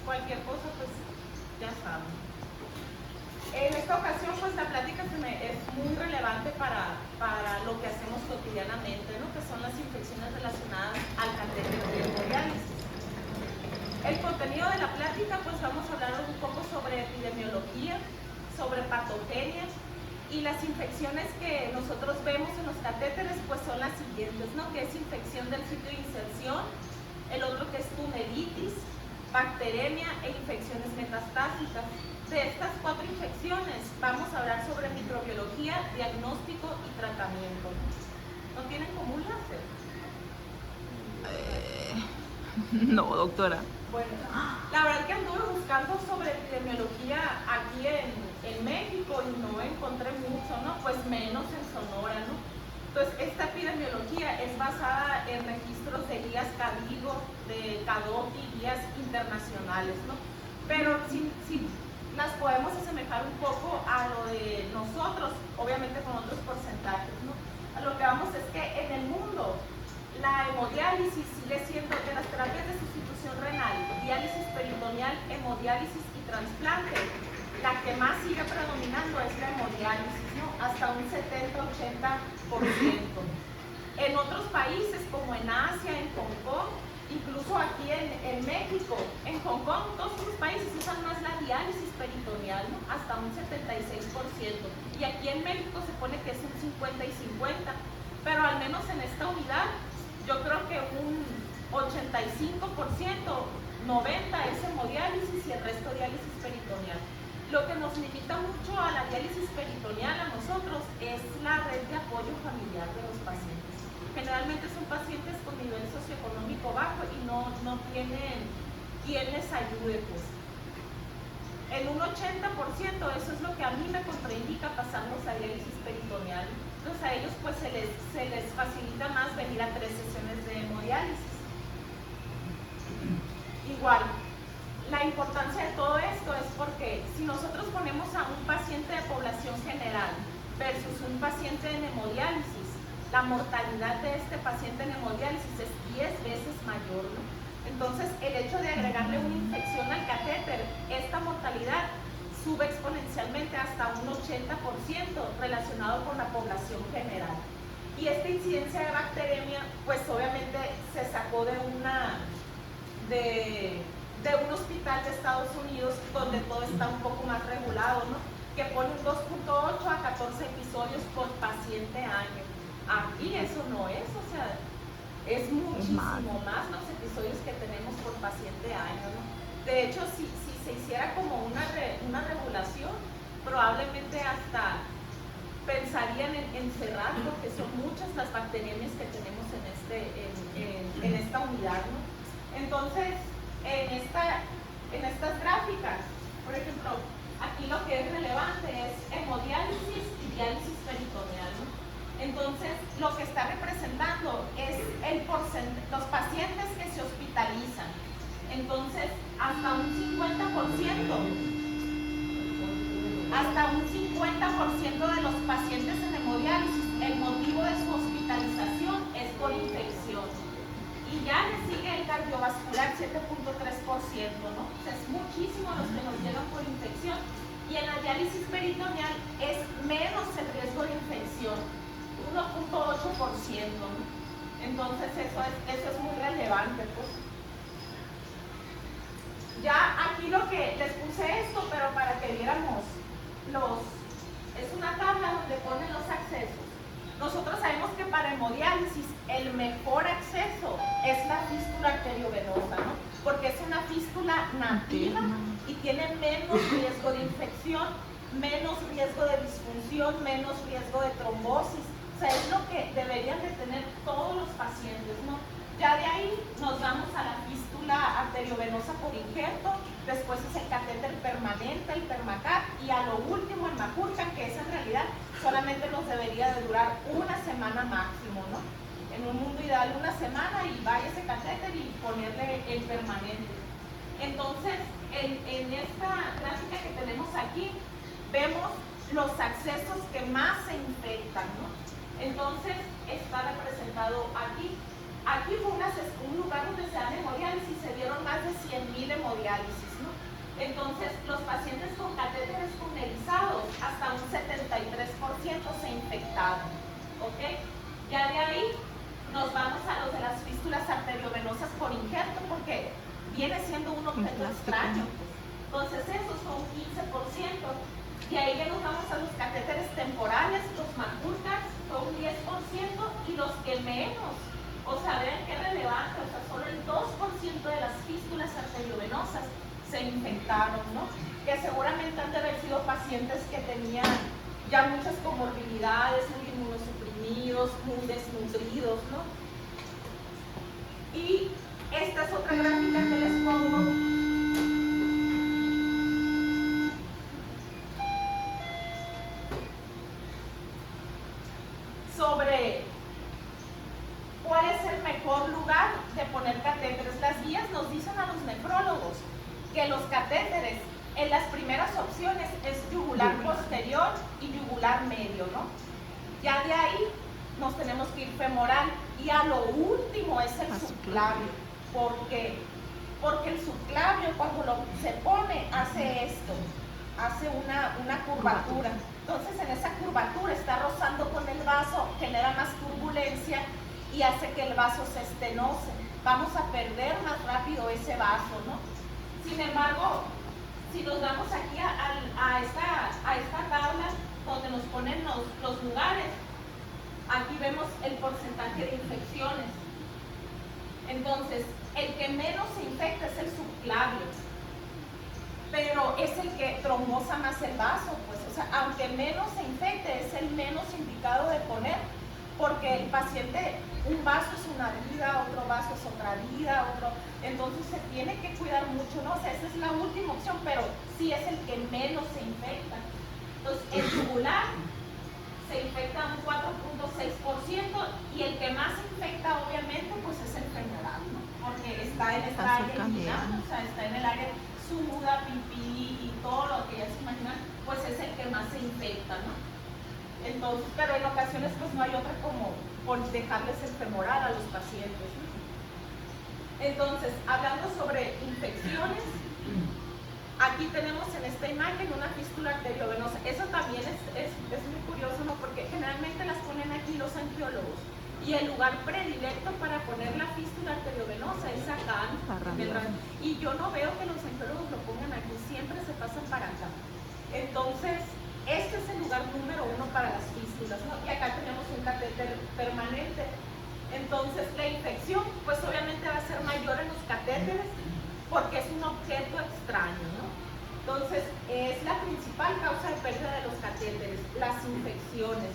cualquier cosa, pues ya saben. En esta ocasión, pues la plática es muy relevante para lo que hacemos cotidianamente, ¿no? Que son las infecciones relacionadas al catéter de hemodiálisis. El contenido de la plática, pues vamos a hablar un poco sobre epidemiología, sobre patogenias, y las infecciones que nosotros vemos en los catéteres, pues son las siguientes, ¿no? Que es infección del sitio de inserción, el otro que es tunelitis, bacteremia e infecciones metastásicas. De estas 4 infecciones vamos a hablar sobre microbiología, diagnóstico y tratamiento. ¿No tienen como un láser? No, doctora. Bueno, la verdad que anduve buscando sobre epidemiología aquí en México y no encontré mucho, ¿no? Pues menos en Sonora, ¿no? Entonces, esta epidemiología es basada en registros de guías CADIGO, de CADOTI, guías internacionales, ¿no? Pero si las podemos asemejar un poco a lo de nosotros, obviamente con otros porcentajes, ¿no? A lo que vamos es que en el mundo la hemodiálisis sigue siendo de las terapias de sustitución renal, diálisis peritoneal, hemodiálisis y trasplante. La que más sigue predominando es la hemodiálisis, ¿no? Hasta un 70-80%. En otros países como en Asia, en Hong Kong, incluso aquí en México, en Hong Kong, todos los países usan más la diálisis peritoneal, ¿no? Hasta un 76%. Y aquí en México se pone que es un 50 y 50, pero al menos en esta unidad, yo creo que un 85%, 90% es hemodiálisis y el resto diálisis peritoneal. Lo que nos limita mucho a la diálisis peritoneal a nosotros es la red de apoyo familiar de los pacientes. Generalmente son pacientes con nivel socioeconómico bajo y no tienen quien les ayude, pues. En un 80%, eso es lo que a mí me contraindica pasarnos a diálisis peritoneal. Entonces a ellos pues se les facilita más venir a 3 sesiones de hemodiálisis. Igual, la importancia de todo esto es porque si nosotros ponemos a un paciente de población general versus un paciente en hemodiálisis, la mortalidad de este paciente en hemodiálisis es 10 veces mayor, ¿no? Entonces, el hecho de agregarle una infección al catéter, esta mortalidad sube exponencialmente hasta un 80% relacionado con la población general. Y esta incidencia de bacteremia, pues obviamente se sacó de un hospital de Estados Unidos donde todo está un poco más regulado, ¿no? Que pone un 2.8 a 14 episodios por paciente año. Aquí eso no es, o sea, es muchísimo más los episodios que tenemos por paciente año, ¿no? De hecho, si se hiciera como una regulación, probablemente hasta pensarían en cerrar, porque son muchas las bacteriemias que tenemos en esta unidad, ¿no? Entonces, en estas gráficas, por ejemplo, aquí lo que es relevante es hemodiálisis y diálisis peritoneal, ¿no? Entonces, lo que está representando es los pacientes que se hospitalizan. Entonces, hasta un 50% de los pacientes en hemodiálisis, el motivo de su hospitalización es por infección. Y ya le sigue el cardiovascular 7.3%, ¿no? O sea, es muchísimo los que nos llegan por infección. Y en la diálisis peritoneal es menos el riesgo de infección, 1.8%, ¿no? Entonces eso es muy relevante, pues. Ya aquí lo que les puse esto, pero para que viéramos es una tabla donde ponen los accesos. Nosotros sabemos que para hemodiálisis el mejor acceso es la fístula arteriovenosa, ¿no? Porque es una fístula nativa y tiene menos riesgo de infección, menos riesgo de disfunción, menos riesgo de trombosis. O sea, es lo que deberían de tener todos los pacientes, ¿no? Ya de ahí nos vamos a la fístula arteriovenosa por injerto, después es el catéter permanente, el Permacat, y a lo último el Macurcan, que esa en realidad solamente nos debería de durar una semana máximo, ¿no? En un mundo ideal una semana y vaya ese catéter y ponerle el permanente. Entonces, en esta gráfica que tenemos aquí, vemos los accesos que más se infectan, ¿no? Entonces, está representado aquí. Aquí fue un lugar donde se dan hemodiálisis, se dieron más de 100,000 hemodiálisis, ¿no? Entonces, los pacientes con catéteres tunelizados, hasta un 73% se infectaron, ¿ok? Ya de ahí nos vamos a los de las fístulas arteriovenosas por injerto, porque viene siendo un objeto extraño. Entonces, esos son un 15%. Y ahí ya nos vamos a los catéteres temporales, los McCulloch, son un 10%, y los que menos. O sea, vean qué relevante, o sea, solo el 2% de las fístulas arteriovenosas se infectaron, ¿no? Que seguramente han de haber sido pacientes que tenían ya muchas comorbilidades, muy inmunosuprimidos, muy desnutridos, ¿no? Y esta es otra gráfica que les pongo. Sobre cuál es el mejor lugar de poner catéteres. Las guías nos dicen a los nefrólogos que los catéteres en las primeras opciones es yugular posterior y yugular medio, ¿no? Ya de ahí nos tenemos que ir femoral, y a lo último es el subclavio. ¿Por qué? Porque el subclavio, cuando se pone, hace esto, hace una curvatura. Entonces, en esa curvatura está rozando con el vaso, genera más turbulencia y hace que el vaso se estenose. Vamos a perder más rápido ese vaso, ¿no? Sin embargo, si nos vamos aquí a esta tabla donde nos ponen los lugares, aquí vemos el porcentaje de infecciones. Entonces, el que menos se infecta es el subclavio, pero es el que trombosa más el vaso, pues, o sea, aunque menos se infecte, es el menos indicado de poner, porque el paciente, un vaso es una vida, otro vaso es otra vida, entonces se tiene que cuidar mucho, ¿no? O sea, esa es la última opción, pero sí es el que menos se infecta. Entonces, el yugular se infecta un 4.6%, y el que más se infecta, obviamente, pues es el femoral, ¿no? Porque está en esta área inguinal, o sea, está en el área suda, pipí y todo lo que ya se imaginan, pues es el que más se infecta, ¿no? Entonces, pero en ocasiones pues no hay otra como por dejarles el femoral a los pacientes, ¿no? Entonces, hablando sobre infecciones, aquí tenemos en esta imagen una fístula arteriovenosa. Eso también es muy curioso, ¿no? Porque generalmente las ponen aquí los angiólogos, y el lugar predilecto para poner la fístula arteriovenosa es acá, y yo no veo que los angiólogos lo pongan aquí, siempre se pasan para acá. Entonces, este es el lugar número 1 para las fístulas, ¿no? Y acá tenemos un catéter permanente. Entonces, la infección, pues obviamente va a ser mayor en los catéteres, porque es un objeto extraño, ¿no? Entonces, es la principal causa de pérdida de los catéteres, las infecciones.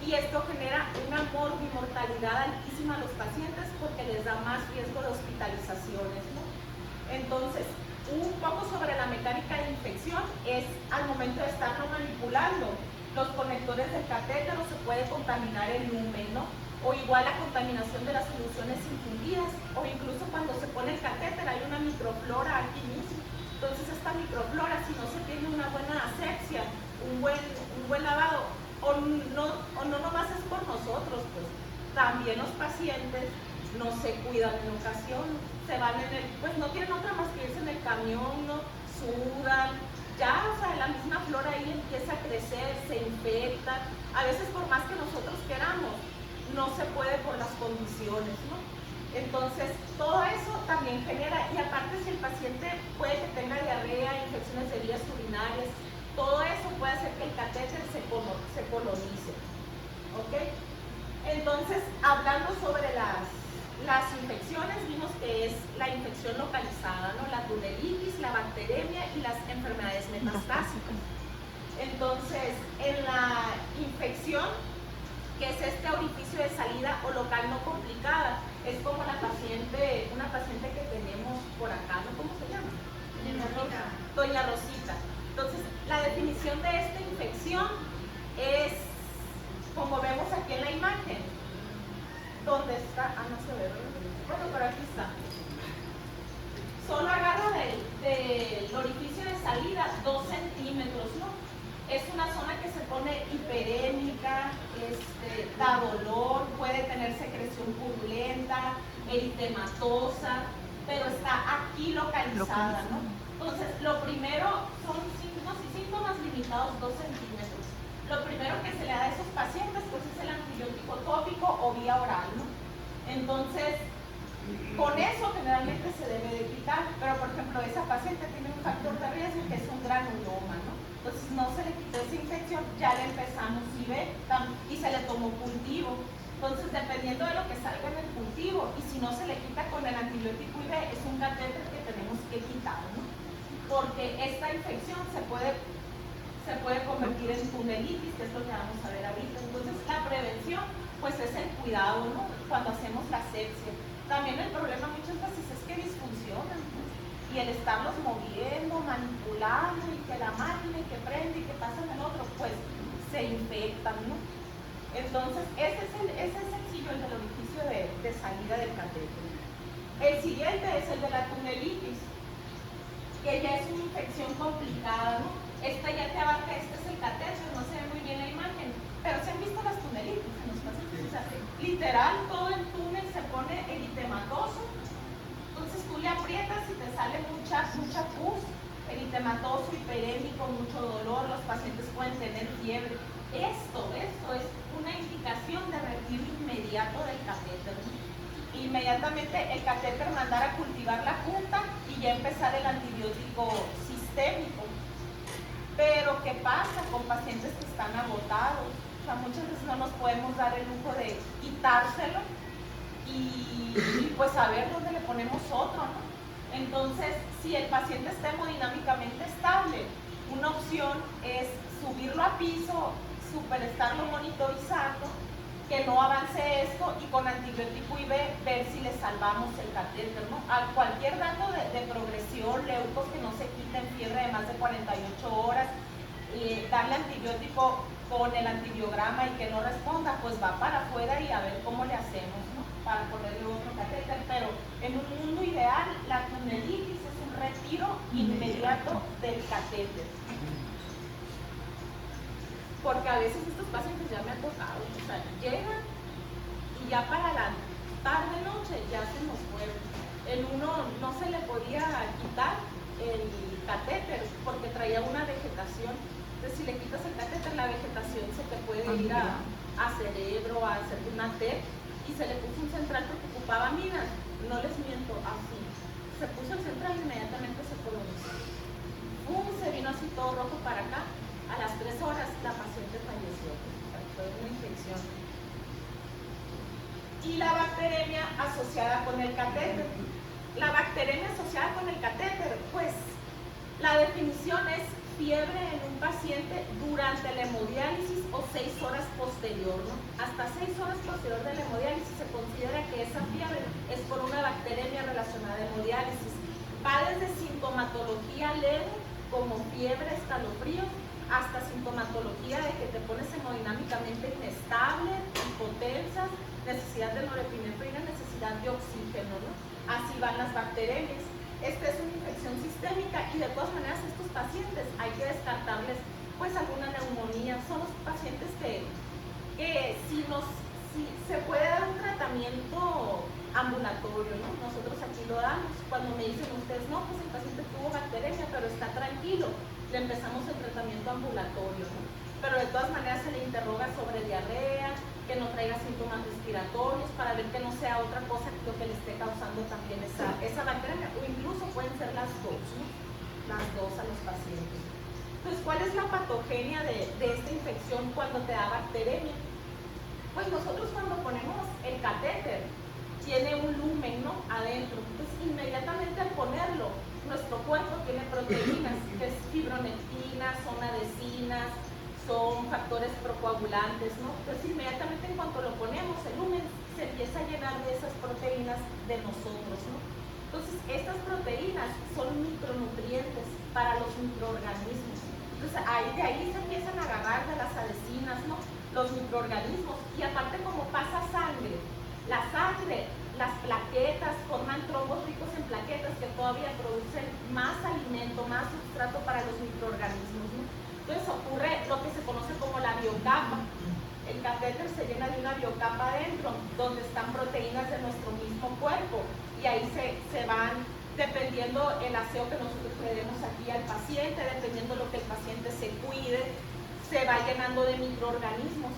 Y esto genera una morbimortalidad altísima a los pacientes, porque les da más riesgo de hospitalizaciones, ¿no? Entonces, un poco sobre la mecánica de infección es al momento de estarlo manipulando, los conectores del catéter, se puede contaminar el lumen, ¿no? O igual la contaminación de las soluciones infundidas, o incluso cuando se pone el catéter hay una microflora aquí mismo. Entonces, esta microflora, si no se tiene una buena asepsia, un buen lavado, o no nomás es por nosotros, pues también los pacientes no se cuidan en ocasión, se van pues no tienen otra más que irse en el camión, ¿no? Sudan, ya, o sea, la misma flora ahí empieza a crecer, se infecta, a veces por más que nosotros queramos, no se puede por las condiciones, ¿no? Entonces, todo eso también genera, y aparte si el paciente puede que tenga diarrea, infecciones de vías urinarias, todo eso puede hacer que el catéter se colonice, ¿ok? Entonces, hablando sobre las infecciones, vimos que es la infección localizada, ¿no? La tunelitis, la bacteremia y las enfermedades metastásicas. Entonces, en la infección, que es este orificio de salida o local no complicada, es como una paciente que tenemos por acá, ¿no? ¿Cómo se llama? Doña Rosita. Entonces, la definición de esta infección es, como vemos aquí en la imagen, ¿dónde está? Ah, no se ve, bueno, pero aquí está. Solo agarra del orificio de salida 2 centímetros, ¿no? Es una zona que se pone hiperémica, da dolor, puede tener secreción purulenta, eritematosa, pero está aquí localizada, ¿no? Entonces, lo primero son síntomas limitados 2 centímetros. Lo primero que se le da a esos pacientes pues es el antibiótico tópico o vía oral, ¿no? Entonces, con eso generalmente se debe de quitar, pero por ejemplo esa paciente tiene un factor de riesgo que es un granuloma, ¿no? Entonces no se le quitó esa infección, ya le empezamos y se le tomó cultivo. Entonces dependiendo de lo que salga en el cultivo y si no se le quita con el antibiótico IV, es un catéter que tenemos que quitar, ¿no? Porque esta infección se puede convertir en tunelitis, que es lo que vamos a ver ahorita. Entonces la prevención pues es el cuidado, ¿no? Cuando hacemos la asepsia. También el problema muchas veces es que disfuncionan, ¿no? Y el estarlos moviendo, manipulando y que la máquina y que prende y que pasa en el otro, pues se infectan, ¿no? Entonces ese es sencillo, el del orificio de salida del catéter. El siguiente es el de la tunelitis, que ya es una infección complicada, ¿no? Esta ya te abarca, este es el catéter, no se ve muy bien la imagen, pero se han visto las tunelitis en los pacientes, o sea, literal todo el túnel se pone eritematoso, entonces tú le aprietas y te sale mucha pus, eritematoso, hiperémico, mucho dolor, los pacientes pueden tener fiebre. Esto es una indicación de retiro inmediato del catéter, ¿no? Inmediatamente el catéter mandar a cultivar la punta y ya empezar el antibiótico sistémico. Pero ¿qué pasa con pacientes que están agotados? O sea, muchas veces no nos podemos dar el lujo de quitárselo y pues a ver dónde le ponemos otro, ¿no? Entonces, si el paciente está hemodinámicamente estable, una opción es subirlo a piso, estarlo monitorizando, que no avance esto y con antibiótico IV ver si le salvamos el catéter, ¿no? A cualquier dato de progresión, leucos que no se quiten, fiebre de más de 48 horas, darle antibiótico con el antibiograma y que no responda, pues va para afuera y a ver cómo le hacemos, ¿no? Para ponerle otro catéter, pero en un mundo ideal la tunelitis es un retiro inmediato del catéter. Porque a veces estos pacientes ya me han tocado, o sea, llegan y ya para la tarde-noche ya se nos mueven. El uno no se le podía quitar el catéter porque traía una vegetación. Entonces si le quitas el catéter, la vegetación se te puede ir a cerebro, a hacer una TEP, y se le puso un central porque ocupaba minas. No les miento, así. Se puso el central y inmediatamente se colonizó. Se vino así todo rojo para acá. A las 3 horas la paciente falleció, fue una infección. Y la bacteremia asociada con el catéter. La bacteremia asociada con el catéter, pues la definición es fiebre en un paciente durante la hemodiálisis o 6 horas posterior, ¿no? Hasta 6 horas posterior de la hemodiálisis se considera que esa fiebre es por una bacteremia relacionada a hemodiálisis. Va desde sintomatología leve, como fiebre, escalofríos, hasta sintomatología de que te pones hemodinámicamente inestable, hipotensas, necesidad de norepinefrina, necesidad de oxígeno, ¿no? Así van las bacteremias. Esta es una infección sistémica y de todas maneras estos pacientes hay que descartarles pues alguna neumonía. Son los pacientes que si se puede dar un tratamiento ambulatorio, ¿no? Nosotros aquí lo damos. Cuando me dicen ustedes, no, pues el paciente tuvo bacteremia, pero está tranquilo, le empezamos el tratamiento ambulatorio, ¿no? Pero de todas maneras se le interroga sobre diarrea, que no traiga síntomas respiratorios, para ver que no sea otra cosa que lo que le esté causando también esa bacteria, o incluso pueden ser las dos, ¿no? Las dos a los pacientes. Entonces, ¿cuál es la patogenia de esta infección cuando te da bacteremia? Pues nosotros cuando ponemos el catéter, tiene un lumen, ¿no? Adentro. Entonces, inmediatamente al ponerlo, nuestro cuerpo tiene proteínas, que es fibronectina, son adhesinas, son factores procoagulantes, ¿no? Entonces, inmediatamente en cuanto lo ponemos, el lumen se empieza a llenar de esas proteínas de nosotros, ¿no? Entonces, estas proteínas son micronutrientes para los microorganismos. Entonces, de ahí se empiezan a agarrar de las adhesinas, ¿no? Los microorganismos. Y aparte, como pasa sangre, la sangre, las plaquetas, forman trombos ricos en plaquetas que todavía producen más alimento, más sustrato para los microorganismos, ¿no? Entonces ocurre lo que se conoce como la biocapa. El catéter se llena de una biocapa adentro, donde están proteínas de nuestro mismo cuerpo, y ahí se van dependiendo el aseo que nosotros le demos aquí al paciente, dependiendo lo que el paciente se cuide, se va llenando de microorganismos.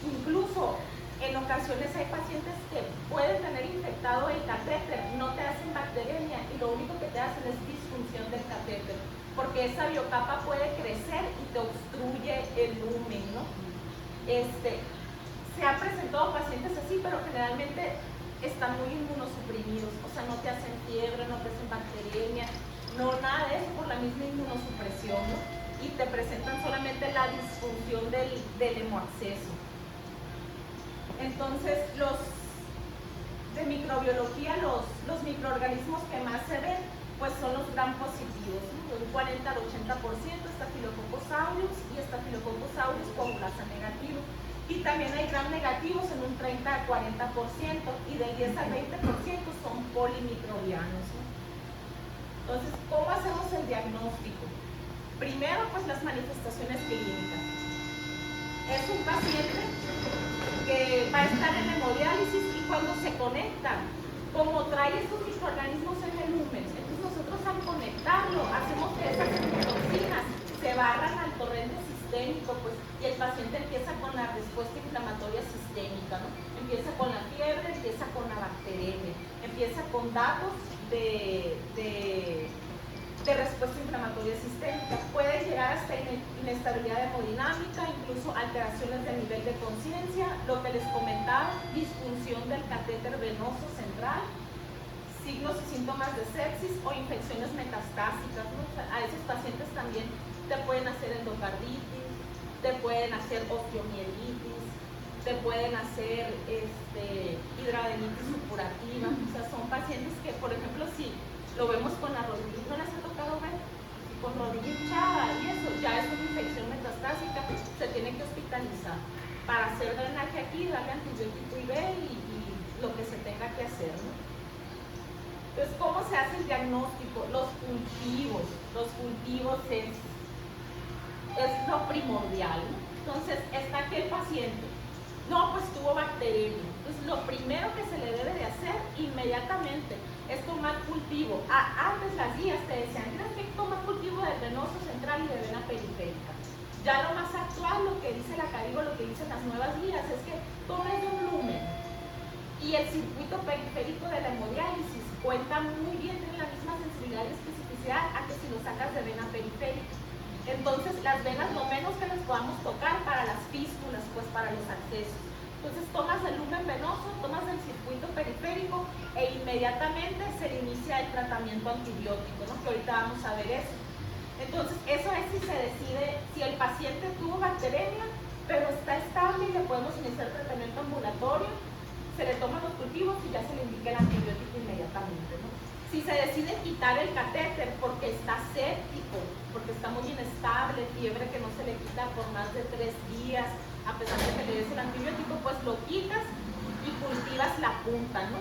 Incluso en ocasiones hay pacientes que pueden tener infectado el catéter, no te hacen bacteremia y lo único que te hacen es disfunción del catéter, porque esa biocapa puede crecer y te obstruye el lumen, ¿no? Se han presentado pacientes así, pero generalmente están muy inmunosuprimidos, o sea, no te hacen fiebre, no te hacen bacteremia, no nada de eso por la misma inmunosupresión, ¿no? Y te presentan solamente la disfunción del hemoacceso. Entonces, de microbiología, los microorganismos que más se ven, pues son los gram positivos, ¿no? Un 40 al 80%, Staphylococcus aureus y Staphylococcus aureus coagulasa negativo. Y también hay gram negativos en un 30 al 40% y del 10 al 20% son polimicrobianos, ¿no? Entonces, ¿cómo hacemos el diagnóstico? Primero, pues las manifestaciones clínicas. Es un paciente que va a estar en hemodiálisis y cuando se conecta, como trae estos microorganismos en el lumen, entonces nosotros al conectarlo hacemos que esas toxinas se barran al torrente sistémico, pues, y el paciente empieza con la respuesta inflamatoria sistémica, ¿no? Empieza con la fiebre, empieza con la bacteremia, empieza con datos de respuesta inflamatoria sistémica. Puede llegar hasta inestabilidad hemodinámica, incluso alteraciones del nivel de conciencia, lo que les comentaba, disfunción del catéter venoso central, signos y síntomas de sepsis o infecciones metastásicas, ¿no? O sea, a esos pacientes también te pueden hacer endocarditis, te pueden hacer osteomielitis, te pueden hacer hidradenitis supurativa. O sea, son pacientes que, por ejemplo, si lo vemos con la rodilla, ¿no les ha tocado ver? Con rodilla hinchada y eso, ya es una infección metastásica, se tiene que hospitalizar para hacer drenaje aquí, darle antibiótico IV y lo que se tenga que hacer, ¿no? Entonces, ¿cómo se hace el diagnóstico? Los cultivos es lo primordial, ¿no? Entonces, está aquí el paciente, no, pues tuvo bacteremia. Entonces, lo primero que se le debe de hacer inmediatamente es tomar cultivo. Antes las guías te decían, tienes que tomar cultivo del venoso central y de vena periférica. Ya lo más actual, lo que dice la Carigo, lo que dicen las nuevas guías, es que tomes un lumen. Y el circuito periférico de la hemodiálisis cuenta muy bien, tiene la misma sensibilidad y especificidad a que si lo sacas de vena periférica. Entonces, las venas lo menos que les podamos tocar para las fístulas, pues para los accesos. Entonces tomas el lumen venoso, tomas el circuito periférico e inmediatamente se inicia el tratamiento antibiótico, ¿no? Que ahorita vamos a ver eso. Entonces eso es si se decide, si el paciente tuvo bacteremia, pero está estable y le podemos iniciar el tratamiento ambulatorio, se le toman los cultivos y ya se le indica el antibiótico inmediatamente, ¿no? Si se decide quitar el catéter porque está séptico, porque está muy inestable, fiebre que no se le quita por más de 3 días, a pesar de que le des el antibiótico, pues lo quitas y cultivas la punta, ¿no?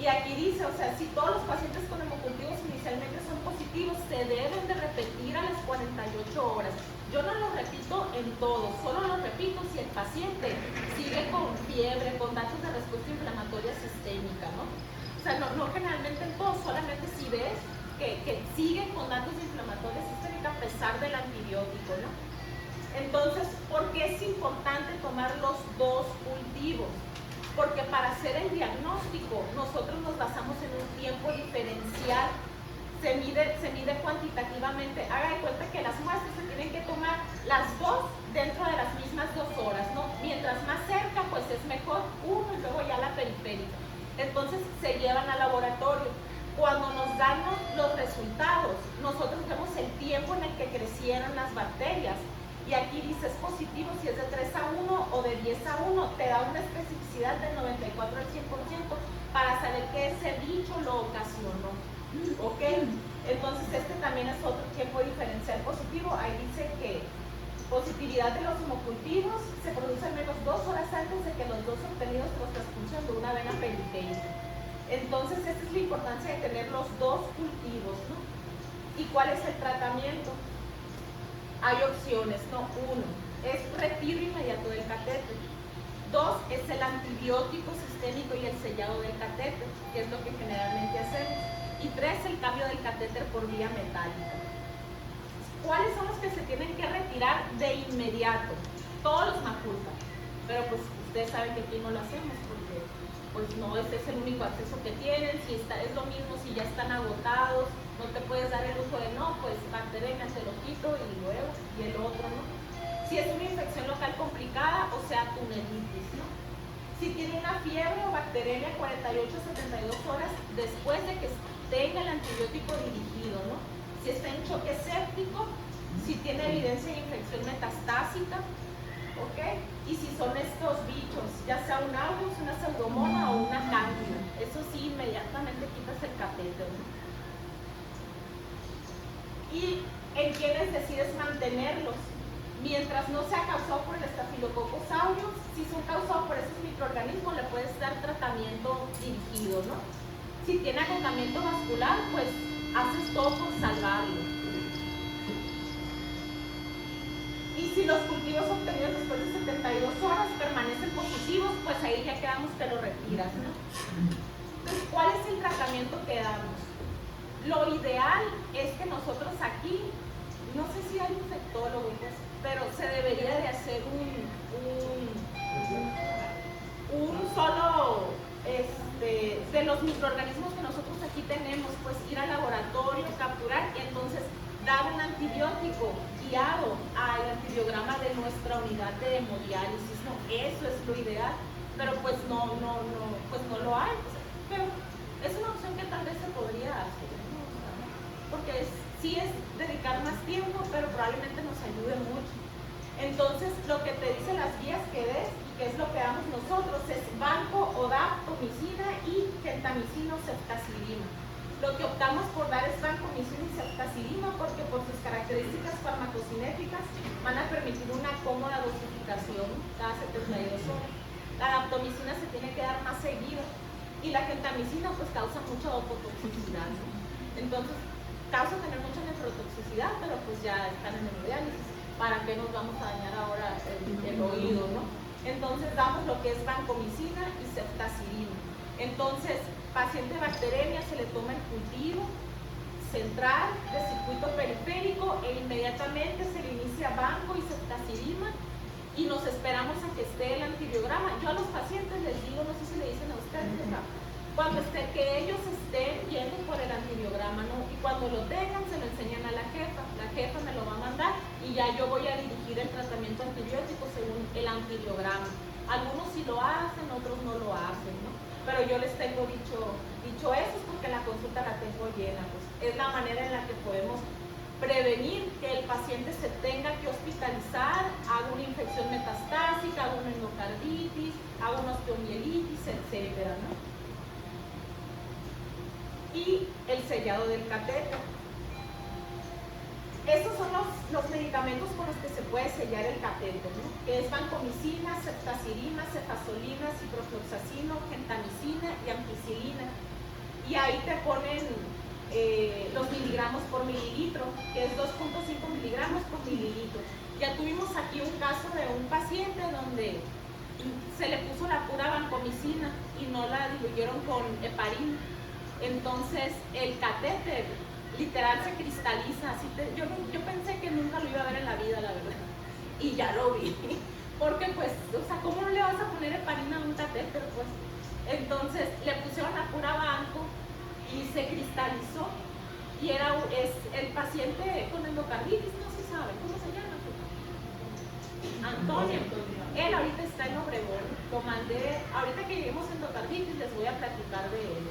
Y aquí dice, o sea, si todos los pacientes con hemocultivos inicialmente son positivos, se deben de repetir a las 48 horas. Yo no lo repito en todos, solo lo repito si el paciente sigue con fiebre, con datos de respuesta inflamatoria sistémica, ¿no? O sea, no generalmente en todos, solamente si ves que sigue con datos de inflamatoria sistémica a pesar del antibiótico, ¿no? Entonces, ¿por qué es importante tomar los dos cultivos? Porque para hacer el diagnóstico, nosotros nos basamos en un tiempo diferencial. Se mide cuantitativamente. Haga de cuenta que las muestras se tienen que tomar las dos dentro de las mismas 2 horas, ¿no? Mientras más cerca, pues es mejor uno y luego ya la periférica. Entonces, se llevan al laboratorio. Cuando nos dan los resultados, nosotros vemos el tiempo en el que crecieron las bacterias. Y aquí dice, es positivo si es de 3 a 1 o de 10 a 1, te da una especificidad del 94 al 100% para saber que ese bicho lo ocasionó. ¿Ok? Entonces este también es otro tiempo diferencial positivo. Ahí dice que positividad de los hemocultivos se produce al menos 2 horas antes de que los dos obtenidos tras transfusión de una vena periférica. Entonces esta es la importancia de tener los dos cultivos, ¿no? ¿Y cuál es el tratamiento? Hay opciones, ¿no? 1 es retiro inmediato del catéter. 2 es el antibiótico sistémico y el sellado del catéter, que es lo que generalmente hacemos. Y Y 3, el cambio del catéter por vía metálica. ¿Cuáles son los que se tienen que retirar de inmediato? Todos los MACULCA. Pero pues ustedes saben que aquí no lo hacemos porque pues no, ese es el único acceso que tienen. Si está, es lo mismo si ya están agotados, no te puedes dar el lujo de no, pues bacteremia te lo quito y luego, y el otro, ¿no? Si es una infección local complicada, o sea, tunelitis, ¿no? Si tiene una fiebre o bacteremia 48 a 72 horas después de que tenga el antibiótico dirigido, ¿no? Si está en choque séptico, si tiene evidencia de infección metastásica, ¿ok? Y si son estos bichos, ya sea un aureus, una pseudomonas o una cándida, eso sí, inmediatamente quitas el catéter, ¿no? Y en quienes decides mantenerlos, mientras no sea causado por el Staphylococcus aureus, si son causados por esos microorganismos, le puedes dar tratamiento dirigido, ¿no? Si tiene agotamiento vascular, pues haces todo por salvarlo. Y si los cultivos obtenidos después de 72 horas permanecen positivos, pues ahí ya quedamos que lo retiras, ¿no? Entonces, ¿cuál es el tratamiento que damos? Lo ideal es que nosotros aquí, no sé si hay infectólogo, pues, pero se debería de hacer un solo de los microorganismos que nosotros aquí tenemos, pues ir al laboratorio, capturar y entonces dar un antibiótico guiado al antibiograma de nuestra unidad de hemodiálisis, ¿no? Eso es lo ideal, pero pues no lo hay, pero es una opción que tal vez se podría hacer, ¿no? Porque sí es dedicar más tiempo, pero probablemente nos ayude mucho. Entonces, lo que te dicen las guías que des, y que es lo que damos nosotros, es banco, odaptomicina y gentamicina o ceftazidima. Lo que optamos por dar es vancomicina y ceftazidima porque por sus características farmacocinéticas van a permitir una cómoda dosificación cada 72 horas. La daptomicina se tiene que dar más seguido y la gentamicina pues causa mucha ototoxicidad, ¿no? Entonces, causa tener mucha nefrotoxicidad, pero pues ya están en hemodiálisis. ¿Para qué nos vamos a dañar ahora el oído, no? Entonces damos lo que es vancomicina y ceftazidima. Entonces, paciente bacteremia se le toma el cultivo central de circuito periférico e inmediatamente se le inicia banco y ceftazidima y nos esperamos a que esté el antibiograma. Yo a los pacientes les digo, no sé si le dicen a ustedes, cuando que ellos estén yendo por el antibiograma, ¿no? Y cuando lo tengan se lo enseñan a la jefa me lo va a mandar y ya yo voy a dirigir el tratamiento antibiótico según el antibiograma. Algunos sí lo hacen, otros no lo hacen, ¿no? Pero yo les tengo dicho eso porque la consulta la tengo llena, pues es la manera en la que podemos prevenir que el paciente se tenga que hospitalizar, haga una infección metastásica, haga una endocarditis, haga una osteomielitis, etcétera, ¿no? Y el sellado del catéter. Estos son los medicamentos con los que se puede sellar el catéter, ¿no? Que es vancomicina, ceftazidima, cefazolina, ciprofloxacino, gentamicina y ampicilina. Y ahí te ponen los miligramos por mililitro, que es 2.5 miligramos por mililitro. Ya tuvimos aquí un caso de un paciente donde se le puso la pura vancomicina y no la diluyeron con heparina. Entonces el catéter literal se cristaliza, así yo pensé que nunca lo iba a ver en la vida, la verdad, y ya lo vi, porque pues, o sea, ¿cómo no le vas a poner heparina a un catéter? Pues, entonces le pusieron la pura banco y se cristalizó, y es el paciente con endocarditis, no se sabe, ¿cómo se llama? Antonio. Él ahorita está en Obregón, lo mandé, ahorita que lleguemos a endocarditis les voy a platicar de él,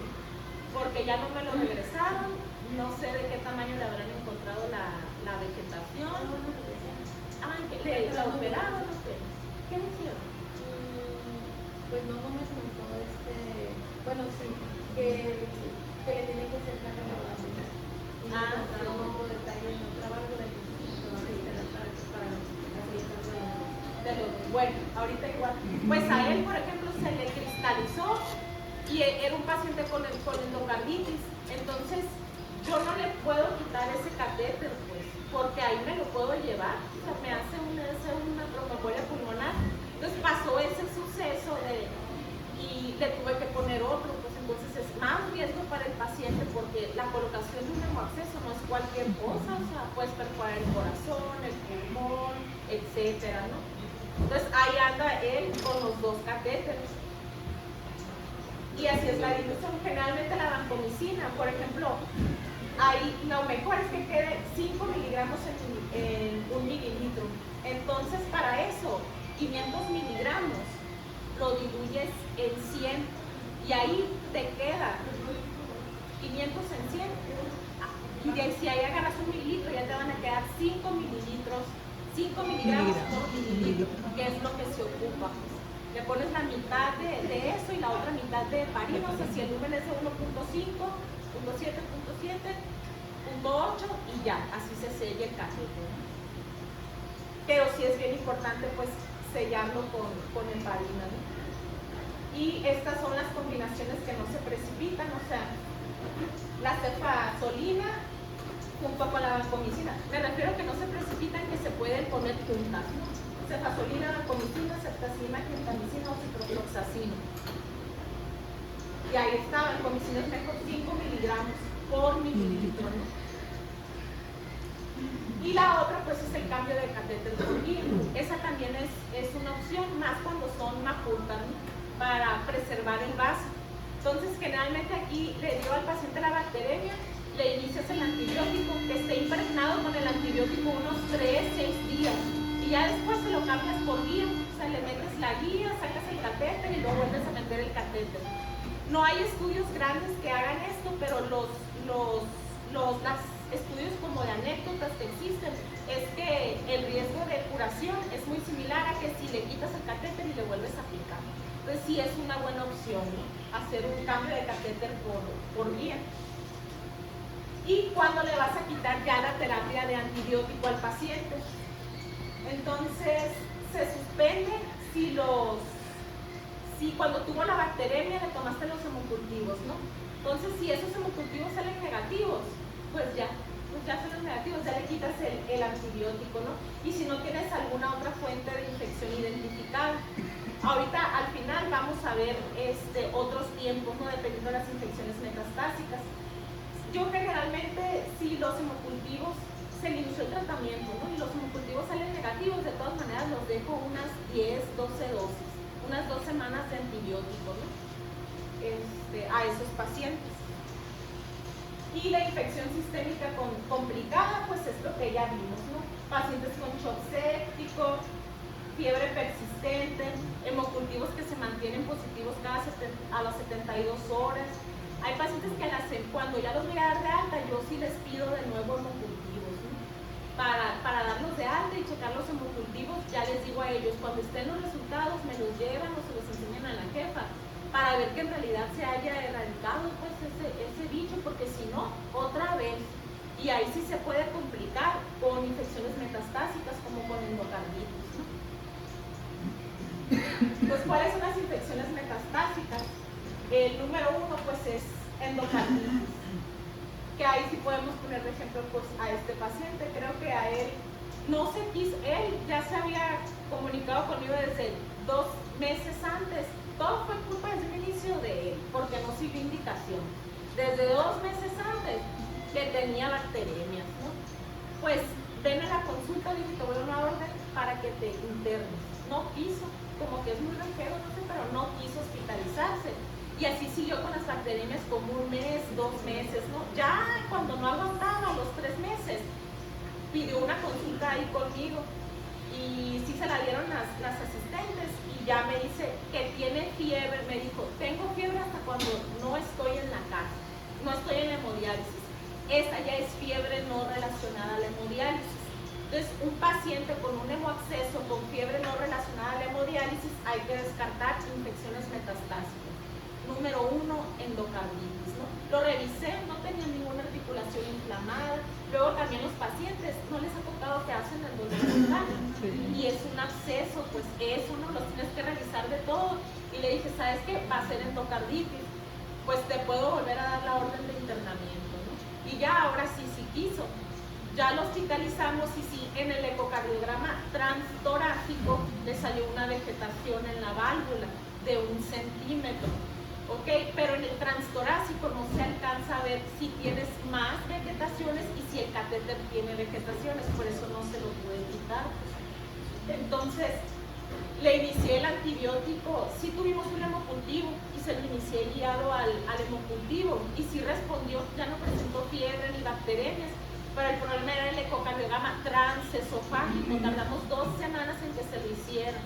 porque ya no me lo regresaron. No sé de qué tamaño le habrán encontrado la vegetación. ¿Que la operaron? ¿Qué le hicieron? Pues no me comentó bueno, sí, que le tiene que hacer la renovación. Y no contaron detalles, no trabajo de bueno, ahorita igual. Pues a él, por ejemplo, se le cristalizó y era un paciente con endocarditis. Entonces, yo no le puedo quitar ese catéter, pues, porque ahí me lo puedo llevar, o sea, me hace una tromboembolia pulmonar. Entonces pasó ese suceso y le tuve que poner otro, pues entonces es más riesgo para el paciente porque la colocación de un hemoacceso no es cualquier cosa, o sea, puedes perforar el corazón, el pulmón, etcétera, ¿no? Entonces ahí anda él con los 2 catéteres. Y así es la dilución. Generalmente la vancomicina, por ejemplo, lo mejor es que quede 5 miligramos en 1 mililitro. Entonces para eso, 500 miligramos lo diluyes en 100 y ahí te queda 500 en 100. Y si ahí agarras 1 mililitro ya te van a quedar 5 mililitros, 5 miligramos por mililitro, que es lo que se ocupa. Le pones la mitad de eso y la otra mitad de heparina, o sea, si el lumen es de 1.5, 0.7, 0.8 y ya, así se sella el catéter, ¿no? Pero sí es bien importante pues sellarlo con heparina, ¿no? Y estas son las combinaciones que no se precipitan, o sea, la cefazolina junto con la vancomicina. Me refiero a que no se precipitan, que se pueden poner juntas, ¿no? Cefazolina, vancomicina, ceftazina, gentamicina o ciprofloxacina. Y ahí está, vancomicina es mejor 5 miligramos por mililitro, ¿no? Y la otra pues es el cambio de catéter por guía. Esa también es una opción, más cuando son macurtas, ¿no? Para preservar el vaso. Entonces generalmente aquí le dio al paciente la bacteremia, le inicias el antibiótico, que esté impregnado con el antibiótico unos 3-6 días. Y ya después se lo cambias por guía, o sea, le metes la guía, sacas el catéter y luego vuelves a meter el catéter. No hay estudios grandes que hagan esto, pero los estudios como de anécdotas que existen es que el riesgo de curación es muy similar a que si le quitas el catéter y le vuelves a aplicar. Entonces sí es una buena opción, ¿no? Hacer un cambio de catéter por guía. Y cuando le vas a quitar ya la terapia de antibiótico al paciente. Entonces, se suspende si cuando tuvo la bacteremia le tomaste los hemocultivos, ¿no? Entonces, si esos hemocultivos salen negativos, pues ya son negativos, ya le quitas el antibiótico, ¿no? Y si no tienes alguna otra fuente de infección identificada. Ahorita, al final, vamos a ver otros tiempos, ¿no? Dependiendo de las infecciones metastásicas. Yo generalmente, si los hemocultivos se le inició el tratamiento, ¿no? Y los hemocultivos salen negativos, de todas maneras los dejo unas 10-12 dosis, unas 2 semanas de antibiótico, ¿no? A esos pacientes. Y la infección sistémica complicada, pues es lo que ya vimos, ¿no? Pacientes con shock séptico, fiebre persistente, hemocultivos que se mantienen positivos a las 72 horas. Hay pacientes que cuando ya los voy a dar de alta, yo sí les pido de nuevo hemocultivos, ¿no? Para darlos de alta y checar los hemocultivos, ya les digo a ellos, cuando estén los resultados me los llevan o se los enseñan a la jefa, para ver que en realidad se haya erradicado pues ese bicho, porque si no, otra vez. Y ahí sí se puede complicar con infecciones metastásicas como con endocarditis, ¿no? Pues, ¿cuáles son las infecciones metastásicas? El número 1 pues es endocarditis, que ahí sí podemos poner de ejemplo pues a este paciente. Creo que a él no se quiso, él ya se había comunicado conmigo desde 2 meses antes. Todo fue culpa desde el inicio de él, porque no siguió indicación. Desde 2 meses antes que tenía bacteremias, ¿no? Pues ven a la consulta, dije, te voy a dar una orden para que te internes. No quiso, como que es muy rejero, no sé, pero no quiso hospitalizarse. Y así siguió con las bacteremias como 1 mes, 2 meses, ¿no? Ya cuando no aguantaba, a los 3 meses, pidió una consulta ahí conmigo. Y sí se la dieron las asistentes y ya me dice que tiene fiebre. Me dijo, tengo fiebre hasta cuando no estoy en la casa, no estoy en la hemodiálisis. Esta ya es fiebre no relacionada a la hemodiálisis. Entonces, un paciente con un hemoacceso, con fiebre no relacionada a la hemodiálisis, hay que descartar infecciones metastásicas. Número 1, endocarditis, ¿no? Lo revisé, no tenía ninguna articulación inflamada. Luego también los pacientes, no les ha tocado que hacen el dolor total. Y es un absceso, pues eso, ¿no? Los tienes que revisar de todo. Y le dije, ¿sabes qué? Va a ser endocarditis. Pues te puedo volver a dar la orden de internamiento, ¿no? Y ya ahora sí quiso. Ya lo hospitalizamos y sí, en el ecocardiograma transtorácico le salió una vegetación en la válvula de 1 centímetro. ¿Ok? Pero en el transtorácico básico no se alcanza a ver si tienes más vegetaciones y si el catéter tiene vegetaciones, por eso no se lo puede quitar. Entonces, le inicié el antibiótico, sí tuvimos un hemocultivo y se lo inicié guiado al hemocultivo y sí respondió, ya no presentó fiebre ni bacterias, pero el problema era el ecocardiograma transesofágico. Tardamos 2 semanas en que se lo hiciera.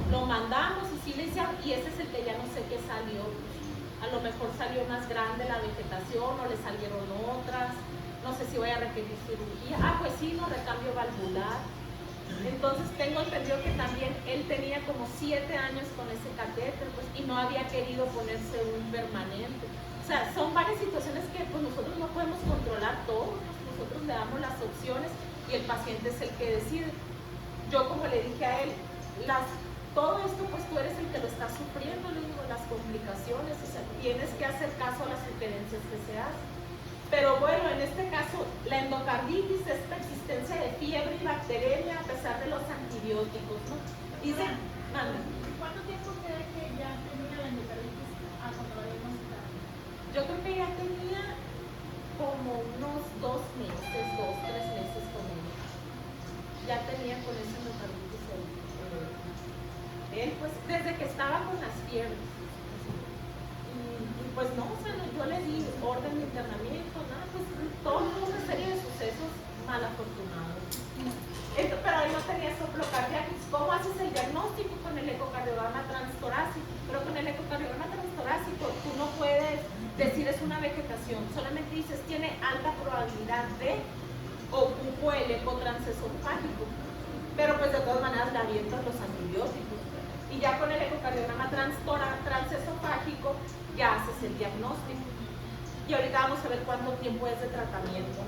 Lo mandamos y sí le hicieron, y ese es el que ya no sé qué salió. A lo mejor salió más grande la vegetación o le salieron otras. No sé si voy a requerir cirugía. Ah, pues sí, no, recambio valvular. Entonces tengo entendido que también él tenía como 7 años con ese catéter, pues, y no había querido ponerse un permanente. O sea, son varias situaciones que pues nosotros no podemos controlar todo. Nosotros le damos las opciones y el paciente es el que decide. Yo, como le dije a él, todo esto pues tú eres el que lo está sufriendo, le digo, las complicaciones, o sea, tienes que hacer caso a las sugerencias que se hacen. Pero bueno, en este caso, la endocarditis es persistencia de fiebre y bacteremia a pesar de los antibióticos, ¿no? Dice, ¿Cuánto tiempo cree que ya tenía la endocarditis cuando la diagnosticaron? yo creo que ya tenía como unos 2 meses, 2, 3 meses con él. Ya tenía con esa endocarditis él, pues, desde que estaba con las fiebres. Y pues no, o sea, yo le di orden de internamiento, nada, pues toda una serie de sucesos mal afortunados. Pero él no tenía soplo cardíaco. ¿Cómo haces el diagnóstico? Con el ecocardiograma transtorácico. Pero con el ecocardiograma transtorácico tú no puedes decir es una vegetación, solamente dices tiene alta probabilidad de ocupo el eco transesofágico. Pero pues de todas maneras le avientas los antibióticos. Y ya con el ecocardiograma transesofágico ya haces el diagnóstico. Y ahorita vamos a ver cuánto tiempo es de tratamiento.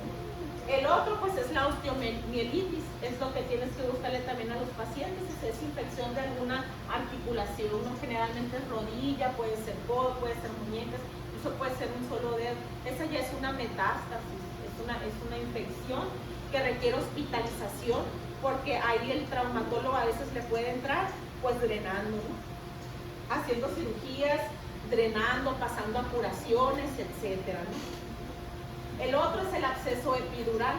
El otro pues es la osteomielitis, es lo que tienes que buscarle también a los pacientes, si es infección de alguna articulación, ¿no? Generalmente es rodilla, puede ser codo, puede ser muñecas, eso puede ser un solo dedo. Esa ya es una metástasis, es una infección que requiere hospitalización, porque ahí el traumatólogo a veces le puede entrar pues drenando, ¿no? Haciendo cirugías, drenando, pasando a curaciones, etcétera, ¿no? El otro es el absceso epidural,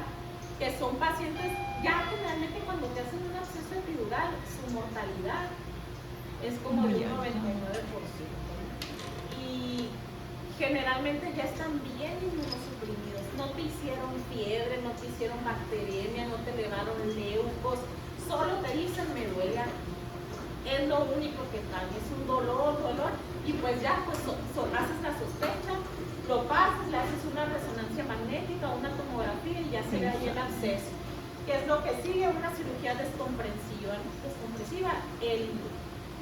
que son pacientes, ya generalmente cuando te hacen un absceso epidural, su mortalidad es como de un 99%. Y generalmente ya están bien inmunosuprimidos, no te hicieron fiebre, no te hicieron bacteremia, no te elevaron leucos, solo te dicen me duele aquí. Es lo único que trae, es un dolor, y pues ya pues haces la sospecha, lo pasas, le haces una resonancia magnética, una tomografía y ya se ve ahí el absceso. ¿Qué es lo que sigue? Una cirugía descompresiva, ¿no?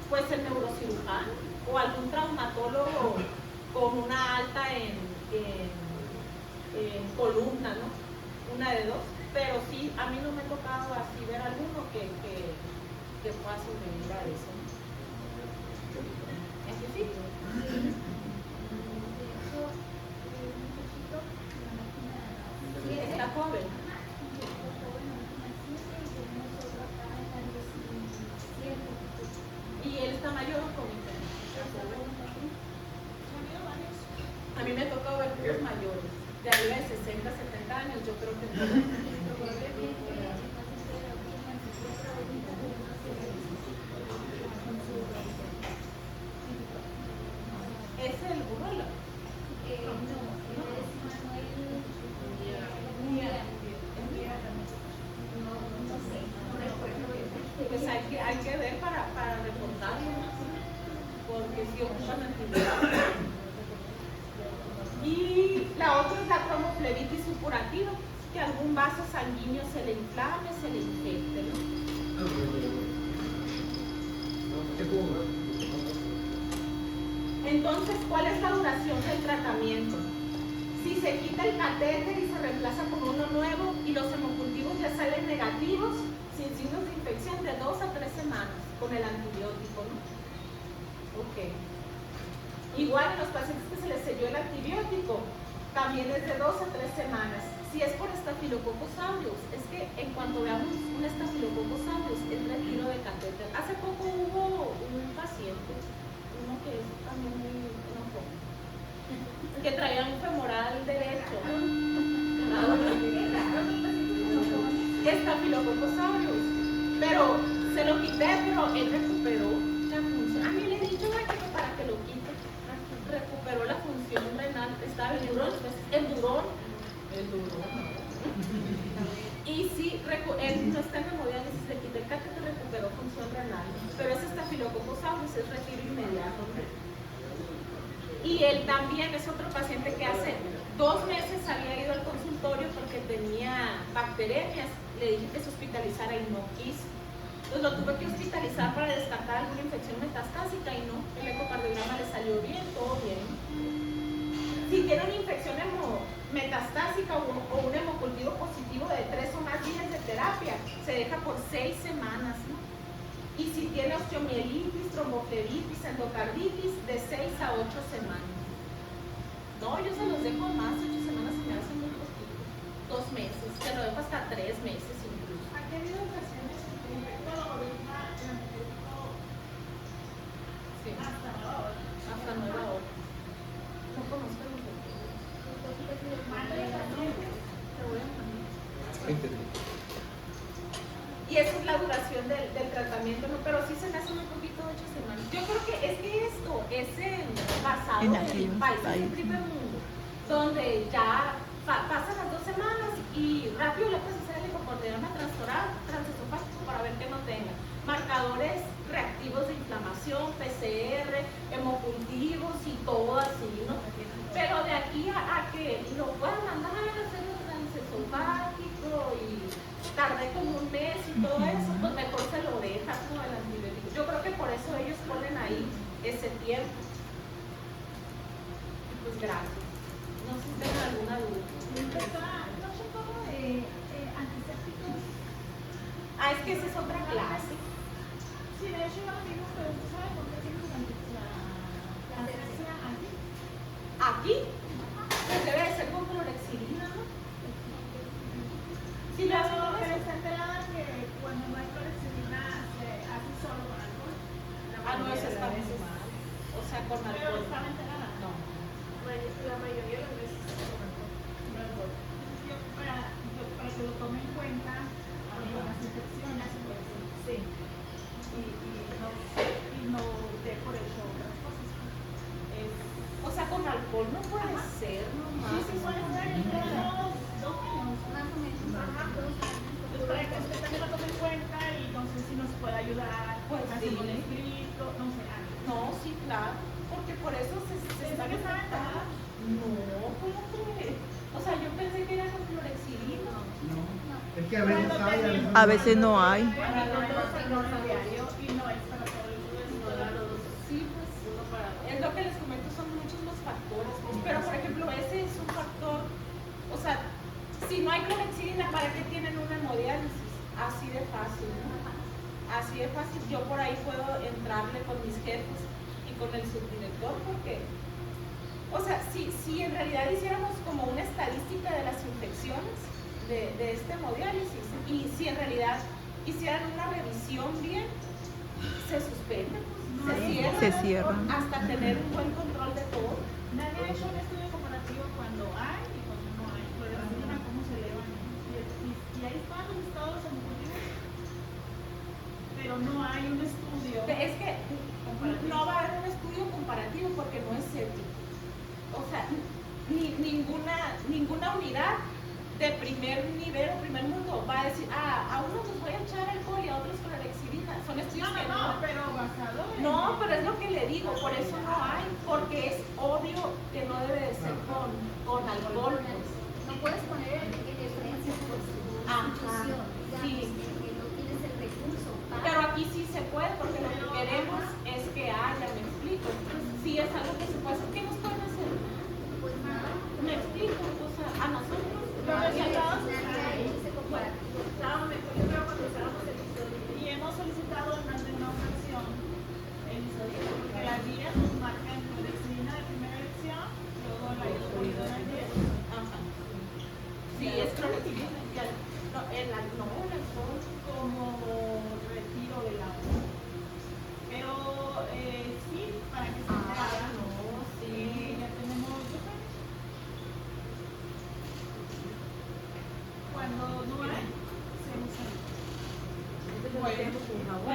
Pues el neurocirujano o algún traumatólogo con una alta en columna, ¿no? Una de dos, pero sí, a mí no me ha tocado así ver alguno que pueda sobrevivir a eso, ¿no? ¿Es que sí? Está joven. ¿Y él está mayor o joven? A mí me tocó ver puros mayores, de arriba de 60, 70 años, yo creo que ¿es el burro? Pues hay que ver para reportarlo, porque si ocupan antibióticos. Y la otra es la cromoflebitis supurativa, que algún vaso sanguíneo se le inflame, se le infecte, ¿no? Entonces, ¿cuál es la duración del tratamiento? Si se quita el catéter y se reemplaza por uno nuevo y los hemocultivos ya salen negativos, sin signos de infección, de 2 a 3 semanas con el antibiótico, ¿no? Ok. Igual en los pacientes que se les selló el antibiótico, también es de 2 a 3 semanas. Si es por Staphylococcus aureus, es que en cuanto veamos un Staphylococcus aureus, es retiro de catéter. Hace poco hubo un paciente, uno que es también muy enojón, que traía un femoral derecho. Estafilococcus aureus. Pero se lo quité, pero él recuperó la función. A mí le he dicho que para que lo quite, recuperó la función renal. Estaba el durón, el durón. Y sí, él no está en hemodiálisis, le quité el catéter, recuperó función renal. Pero ese estafilococcus aureus es retiro inmediato. Y él también es otro paciente que hace 2 meses había ido al consultorio porque tenía bacteremias. Le dije que se hospitalizara y no quiso. Entonces lo tuve que hospitalizar para descartar alguna infección metastásica y no. El ecocardiograma le salió bien, todo bien. Si tiene una infección metastásica o un hemocultivo positivo de 3 o más días de terapia, se deja por 6 semanas, ¿no? Y si tiene osteomielitis, tromboflebitis, endocarditis, de 6 a 8 semanas. No, yo se los dejo más, 8 semanas se me hace muy poquito. 2 meses, se lo dejo hasta 3 meses incluso. ¿A qué habido ocasiones en que el antibiótico Sí. hasta nueva hora? Hasta 9 horas. No conozco los y esa es la duración del tratamiento, ¿no? Pero sí se me hace un poquito de 8 semanas. Yo creo que esto es basado en países del primer mundo, donde ya pasan las 2 semanas y rápido le puedes hacer el ecocardiograma transesofágico para ver que no tenga marcadores reactivos de inflamación, PCR, hemocultivos y todo así, ¿no? Pero de aquí a que lo puedan mandar a hacer el transesofágico y tardé como 1 mes y todo eso, pues mejor se lo deja como el antibiótico. Yo creo que por eso ellos ponen ahí ese tiempo. Y pues gracias. No sé si tengan alguna duda. No sé cómo de antisépticos. Es que esa es otra clase. Sí, de hecho yo lo digo, pero ¿tú sabes por qué tienes la anestesia aquí? Aquí, pues debe de ser con clorexidina, ¿no? Sí, Pero las está enterada que cuando no hay clorexidina se hace solo con alcohol. no, eso está muy mal. O sea, con Pero alcohol. están enteradas. No. La mayoría de las veces es con alcohol. Para que lo tome en cuenta con las infecciones, pues, Sí. y no dé por hecho otras cosas. O sea, con alcohol no puede ser, no más. Sí, puede ser, unos 2 años. Más o menos. Entonces, para que usted también lo tome en cuenta y no sé si nos puede ayudar Pues a sí. hacer un escrito, no sé, algo. No, sí, claro. Porque por eso se ¿Pensaba que estaba enterada? No, ¿cómo crees? O sea, yo pensé que era con clorexidina. No, es que a veces hay, A veces no hay. Para todos el diario y no es para todo el mundo. Sí, pues es lo que les comento, son muchos los factores. Pues, pero por ejemplo, ese es un factor. O sea, si no hay clorexidina, ¿para qué tienen una hemodiálisis? Así de fácil, ¿no? Así de fácil. Yo por ahí puedo entrarle con mis jefes y con el subdirector porque, o sea, si en realidad hiciéramos como una estadística de las infecciones de este hemodiálisis y si en realidad hicieran una revisión bien, se suspende, pues, Se cierra. hasta tener un buen control de todo. Nadie ha hecho un estudio comparativo cuando hay y cuando no hay. Clorexidina, cómo se elevan. Y ahí están los estados hemocultivos. Pero no hay un estudio. Es que no va a haber un estudio comparativo porque no es ético. O sea, ninguna unidad de primer nivel o primer mundo va a decir, a unos les voy a echar alcohol y a otros clorexidina. Son estudios que no. Pero basado en... No, pero es lo que le digo, por eso no hay, porque es obvio que no debe de ser con alcohol. Pues. No puedes poner en referencia por su institución, sí. digamos, que no tienes el recurso para... Pero aquí sí se puede, porque lo que queremos es que haya, me explico. Sí es algo que se puede hacer. ¿Qué nos pueden hacer? Pues nada, Me explico, o sea, a nosotros. Los resultados nadie están ha ahí. hecho ese comparativo. Yo creo cuando estábamos en historia. Y hemos solicitado en más de una ocasión el historial, porque las guías nos marcan clorexidina de primera y cuando no hay, se usa. Entonces lo hacemos con jabón.